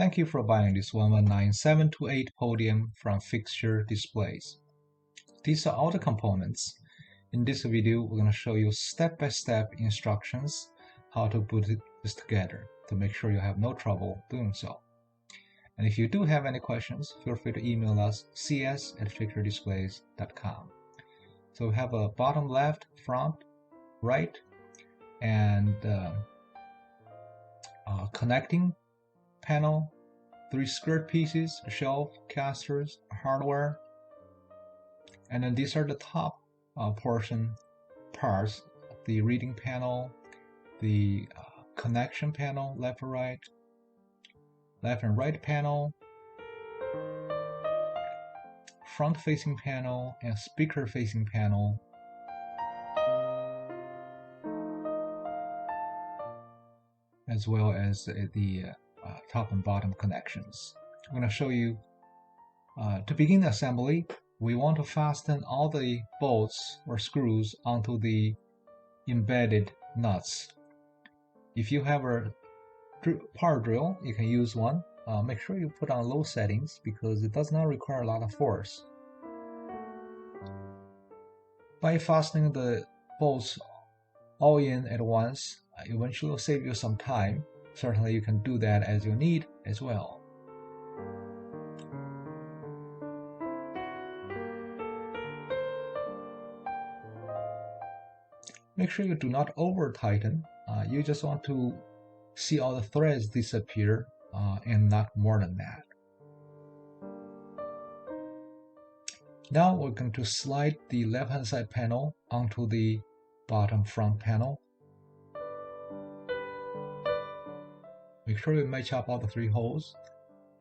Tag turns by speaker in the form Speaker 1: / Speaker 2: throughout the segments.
Speaker 1: Thank you for buying this 119728 podium from Fixture Displays. These are all the components. In this video, we're going to show you step-by-step instructions how to put this together to make sure you have no trouble doing so. And if you do have any questions, feel free to email us cs@fixturedisplays.com. So we have a bottom left, front, right, and connecting panel, 3 skirt pieces, a shelf, casters, hardware, and then these are the top parts, the reading panel, the connection panel, left and right panel, front facing panel, and speaker facing panel, as well as the top and bottom connections. I'm going to show you to begin the assembly. We want to fasten all the bolts or screws onto the embedded nuts. If you have a power drill, you can use one. Make sure you put on low settings because it does not require a lot of force. By fastening the bolts all in at once, eventually will save you some time. Certainly you can do that as you need as well. Make sure you do not over tighten. You just want to see all the threads disappear and not more than that. Now we're going to slide the left hand side panel onto the bottom front panel. Make sure you match up all the 3 holes.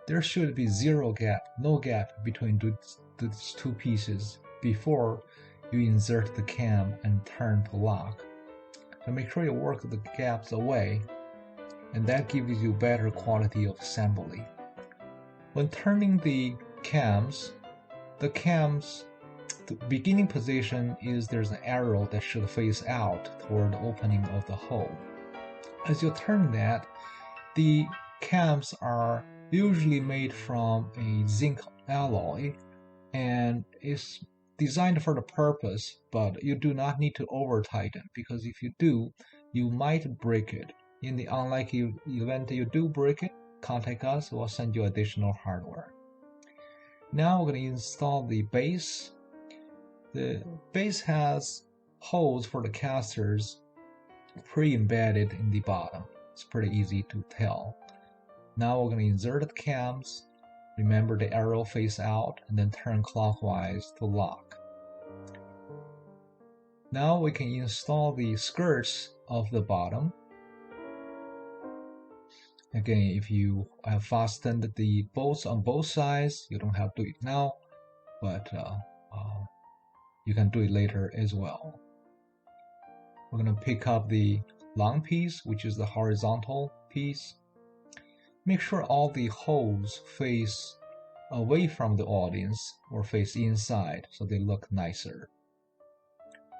Speaker 1: There should be no gap between these 2 pieces before you insert the cam and turn to lock. So make sure you work the gaps away, and that gives you better quality of assembly. When turning the cams, the beginning position is there's an arrow that should face out toward the opening of the hole. As you turn that, the cams are usually made from a zinc alloy and is designed for the purpose, but you do not need to over tighten, because if you do, you might break it. In the unlikely event that you do break it, contact us, we'll send you additional hardware. Now we're going to install the base. The base has holes for the casters pre-embedded in the bottom. It's pretty easy to tell. Now we're going to insert the cams. Remember the arrow face out and then turn clockwise to lock. Now we can install the skirts of the bottom. Again, if you have fastened the bolts on both sides, you don't have to do it now, but you can do it later as well. We're going to pick up the long piece, which is the horizontal piece. Make sure all the holes face away from the audience or face inside so they look nicer.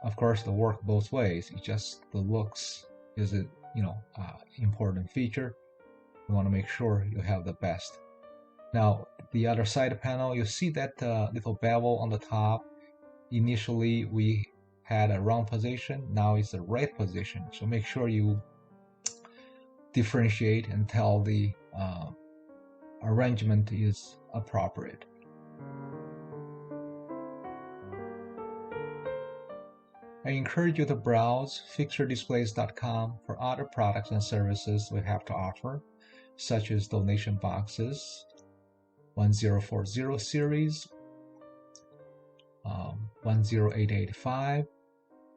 Speaker 1: Of course, they work both ways. It's just the looks is a important feature. You want to make sure you have the best. Now, the other side panel, you see that little bevel on the top. Initially, we had a wrong position. Now it's the right position. So make sure you differentiate until the arrangement is appropriate. I encourage you to browse fixturedisplays.com for other products and services we have to offer, such as donation boxes, 1040 series, 10885,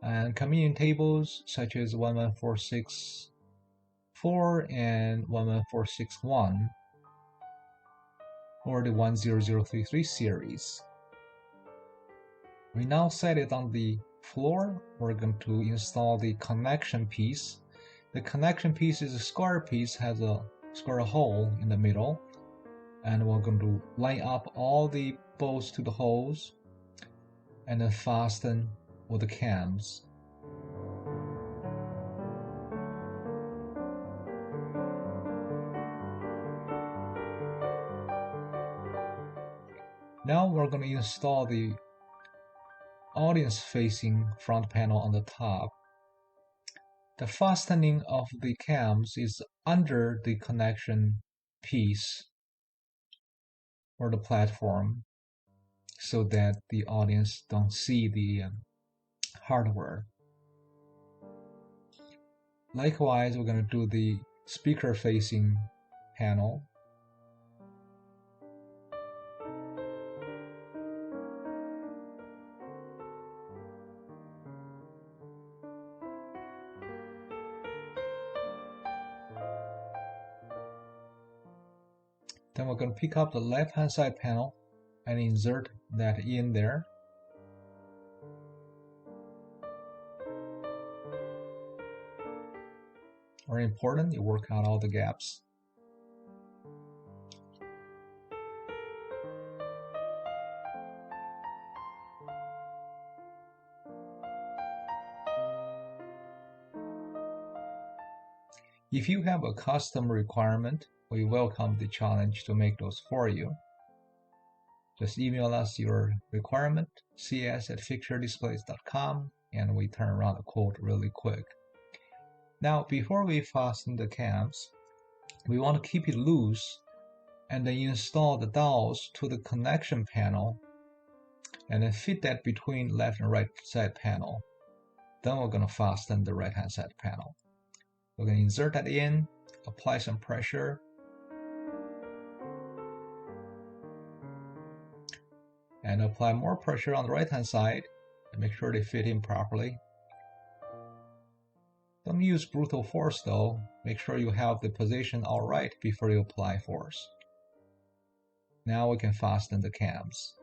Speaker 1: and communion tables such as 11464 and 11461, or the 10033 series. We now set it on the floor. We're going to install the connection piece. The connection piece is a square piece, has a square hole in the middle, and we're going to line up all the bolts to the holes and then fasten with the cams. Now we're going to install the audience-facing front panel on the top. The fastening of the cams is under the connection piece or the platform so that the audience don't see the hardware. Likewise, we're going to do the speaker-facing panel. Then we're going to pick up the left-hand side panel and insert that in there. Very important, you work out all the gaps. If you have a custom requirement, we welcome the challenge to make those for you. Just email us your requirement, cs@fixturedisplays.com, and we turn around the quote really quick. Now, before we fasten the cams, we want to keep it loose and then install the dowels to the connection panel and then fit that between left and right side panel. Then we're going to fasten the right hand side panel. We're going to insert that in, apply some pressure, and apply more pressure on the right hand side and make sure they fit in properly. Don't use brutal force though, make sure you have the position all right before you apply force. Now we can fasten the cams.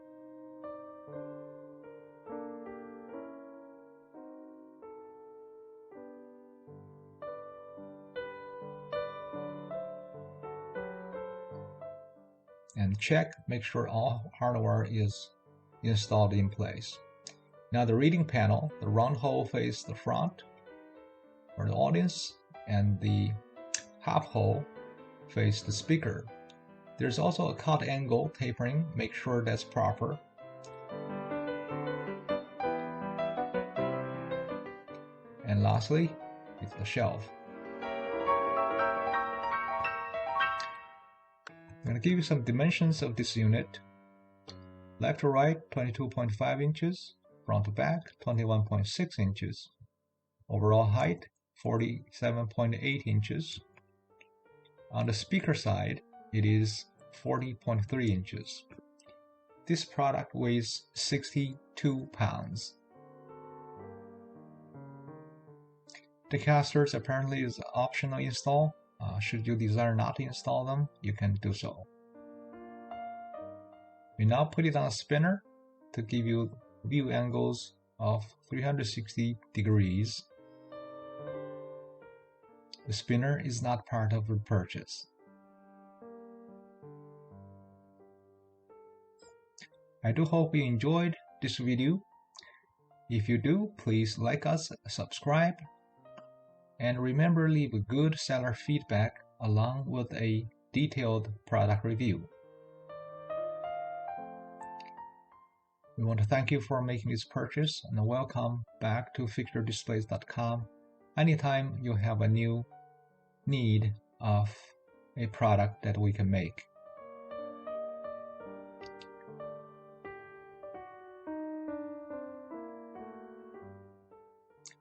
Speaker 1: And check, make sure all hardware is installed in place. Now the reading panel, the round hole faces the front or the audience, and the half hole faces the speaker. There's also a cut angle tapering, make sure that's proper. And lastly, it's the shelf. I'm going to give you some dimensions of this unit. Left to right, 22.5 inches. Front to back, 21.6 inches. Overall height, 47.8 inches. On the speaker side, it is 40.3 inches. This product weighs 62 pounds. The casters apparently is optional install. Should you desire not to install them, you can do so. We now put it on a spinner to give you view angles of 360 degrees. The spinner is not part of the purchase. I do hope you enjoyed this video. If you do, please like us, subscribe, and remember, leave a good seller feedback along with a detailed product review. We want to thank you for making this purchase and welcome back to fixturedisplays.com anytime you have a new need of a product that we can make.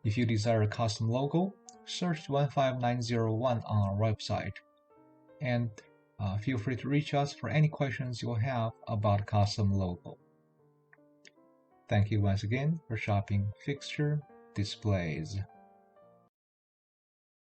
Speaker 1: If you desire a custom logo, search 15901 on our website, and feel free to reach us for any questions you have about custom logo. Thank you once again for shopping Fixture Displays.